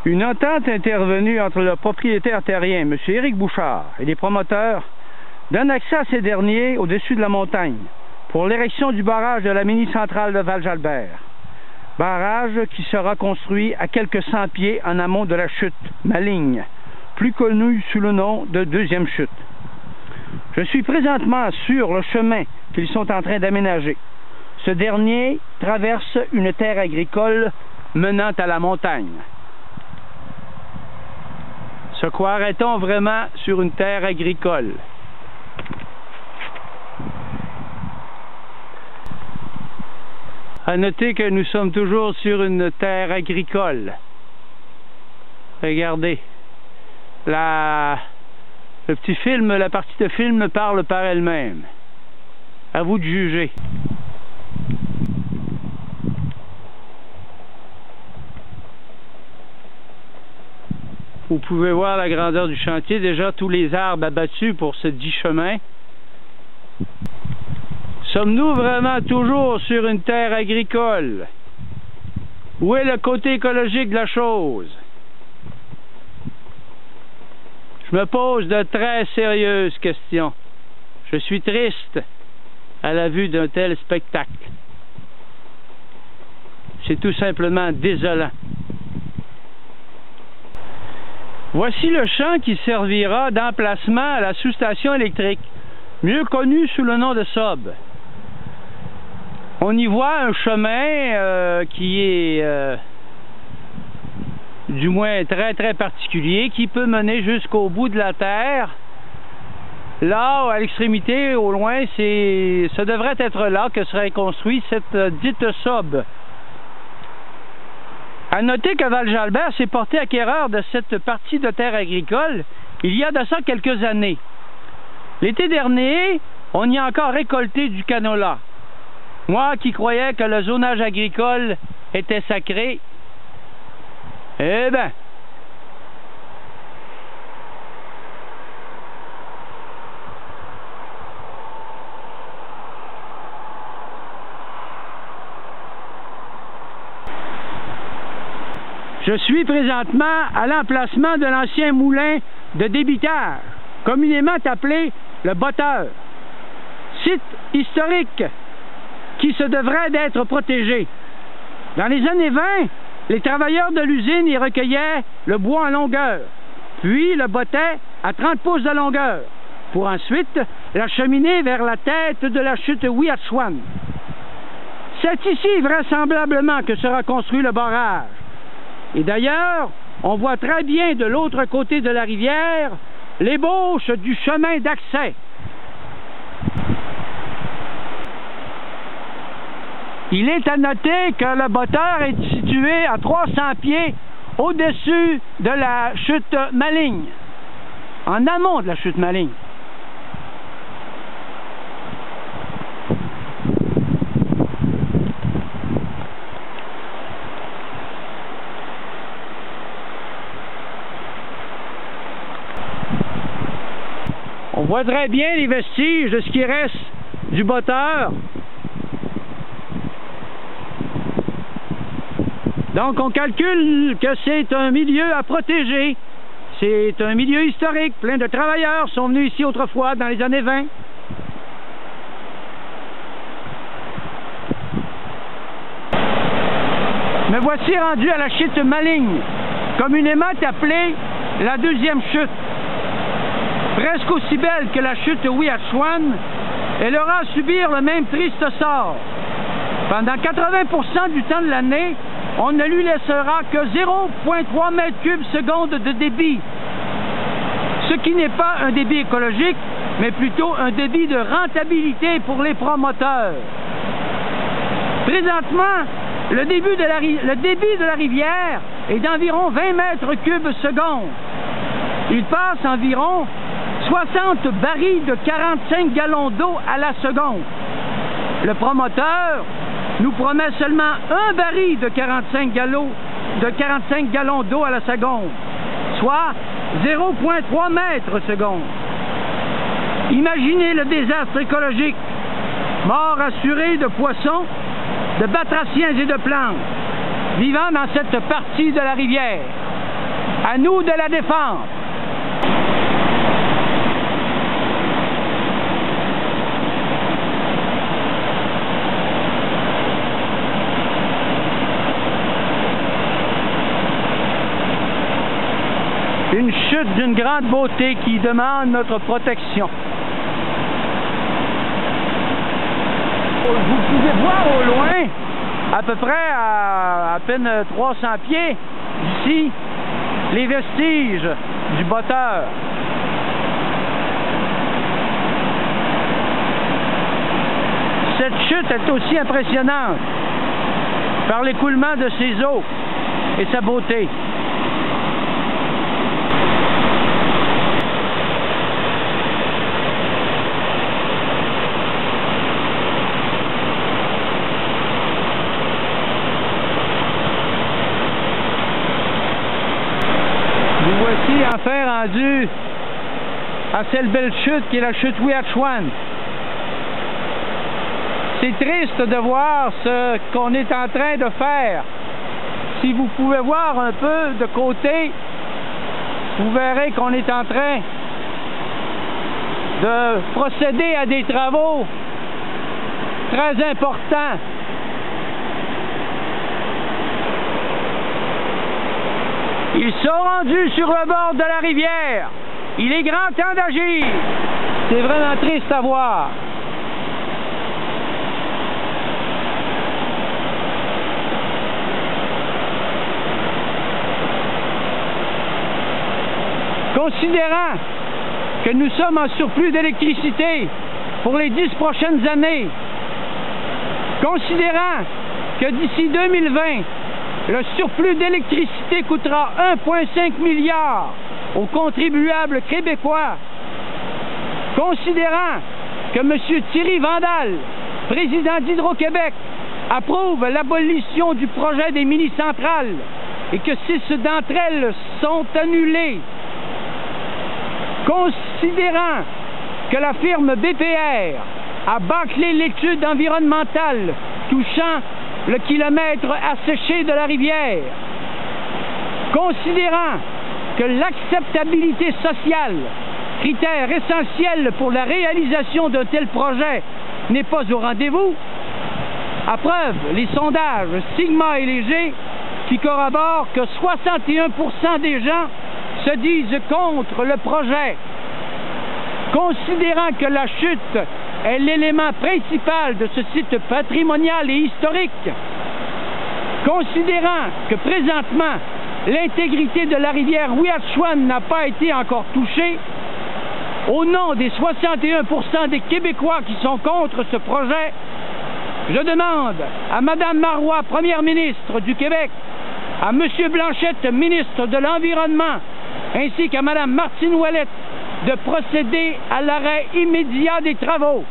Une entente intervenue entre le propriétaire terrien, M. Éric Bouchard, et les promoteurs donne accès à ces derniers au-dessus de la montagne pour l'érection du barrage de la mini-centrale de Val-Jalbert. Barrage qui sera construit à quelques 100 pieds en amont de la chute Maligne, plus connue sous le nom de deuxième chute. Je suis présentement sur le chemin qu'ils sont en train d'aménager. Ce dernier traverse une terre agricole menant à la montagne. Se croirait-on vraiment sur une terre agricole? À noter que nous sommes toujours sur une terre agricole. Regardez. Le petit film, la partie de film parle par elle-même. À vous de juger. Vous pouvez voir la grandeur du chantier, déjà tous les arbres abattus pour ce dit chemin. Sommes-nous vraiment toujours sur une terre agricole? Où est le côté écologique de la chose? Je me pose de très sérieuses questions. Je suis triste à la vue d'un tel spectacle. C'est tout simplement désolant. Voici le champ qui servira d'emplacement à la sous-station électrique, mieux connue sous le nom de SOB. On y voit un chemin qui est du moins très très particulier, qui peut mener jusqu'au bout de la terre. Là, à l'extrémité, au loin, ça devrait être là que serait construite cette dite SOB. À noter que Val-Jalbert s'est porté acquéreur de cette partie de terre agricole il y a de ça quelques années. L'été dernier, on y a encore récolté du canola. Moi qui croyais que le zonage agricole était sacré, eh ben, je suis présentement à l'emplacement de l'ancien moulin de débitage, communément appelé le Botteur. Site historique qui se devrait d'être protégé. Dans les années 20, les travailleurs de l'usine y recueillaient le bois en longueur, puis le bottaient à 30 pouces de longueur, pour ensuite l'acheminer vers la tête de la chute Ouiatsouane. C'est ici vraisemblablement que sera construit le barrage. Et d'ailleurs, on voit très bien de l'autre côté de la rivière l'ébauche du chemin d'accès. Il est à noter que le Botteur est situé à 300 pieds au-dessus de la chute Maligne, en amont de la chute Maligne. On voit très bien les vestiges de ce qui reste du Botteur. Donc on calcule que c'est un milieu à protéger. C'est un milieu historique. Plein de travailleurs sont venus ici autrefois dans les années 20. Me voici rendu à la chute Maligne, communément appelée la deuxième chute. Presque aussi belle que la chute Ouiatsouane, elle aura à subir le même triste sort. Pendant 80% du temps de l'année, on ne lui laissera que 0,3 mètres cubes seconde de débit. Ce qui n'est pas un débit écologique, mais plutôt un débit de rentabilité pour les promoteurs. Présentement, le débit de la rivière est d'environ 20 mètres cubes seconde. Il passe environ 60 barils de 45 gallons d'eau à la seconde. Le promoteur nous promet seulement un baril de 45 gallons d'eau à la seconde, soit 0,3 mètres seconde. Imaginez le désastre écologique. Mort assurée de poissons, de batraciens et de plantes vivant dans cette partie de la rivière. À nous de la défendre. Une chute d'une grande beauté qui demande notre protection. Vous pouvez voir au loin, à peu près à peine 300 pieds d'ici, les vestiges du botteur. Cette chute est aussi impressionnante par l'écoulement de ses eaux et sa beauté. Nous voici enfin rendus à cette belle chute qui est la chute Ouiachtchouane. C'est triste de voir ce qu'on est en train de faire. Si vous pouvez voir un peu de côté, vous verrez qu'on est en train de procéder à des travaux très importants. Ils sont rendus sur le bord de la rivière. Il est grand temps d'agir. C'est vraiment triste à voir. Considérant que nous sommes en surplus d'électricité pour les 10 prochaines années, considérant que d'ici 2020, le surplus d'électricité coûtera 1,5 milliard aux contribuables québécois, considérant que M. Thierry Vandal, président d'Hydro-Québec, approuve l'abolition du projet des mini-centrales et que 6 d'entre elles sont annulées, considérant que la firme BPR a bâclé l'étude environnementale touchant le kilomètre asséché de la rivière, considérant que l'acceptabilité sociale, critère essentiel pour la réalisation d'un tel projet, n'est pas au rendez-vous, à preuve les sondages Sigma et Léger qui corroborent que 61% des gens se disent contre le projet, considérant que la chute est l'élément principal de ce site patrimonial et historique, considérant que présentement l'intégrité de la rivière Ouiachtchouane n'a pas été encore touchée, au nom des 61% des Québécois qui sont contre ce projet, je demande à Mme Marois, Première ministre du Québec, à M. Blanchette, ministre de l'Environnement, ainsi qu'à Mme Martine Ouellette, de procéder à l'arrêt immédiat des travaux.